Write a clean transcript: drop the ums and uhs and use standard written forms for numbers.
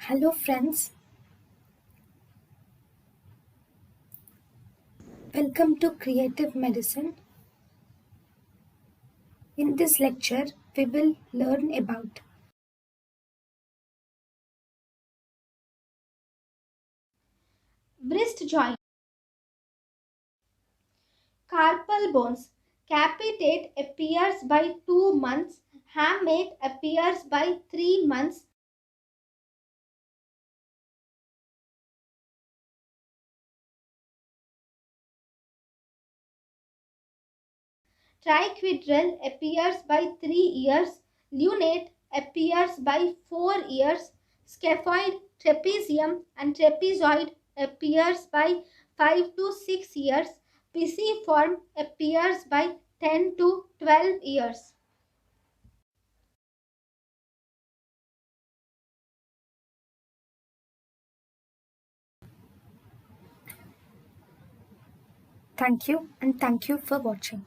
Hello, friends. Welcome to Creative Medicine. In this lecture, we will learn about Wrist joint, carpal bones, capitate appears by 2 months, hamate appears by 3 months, triquetral appears by 3 years, lunate appears by 4 years, scaphoid, trapezium and trapezoid appears by 5 to 6 years, pisiform appears by 10 to 12 years. thank you and thank you for watching.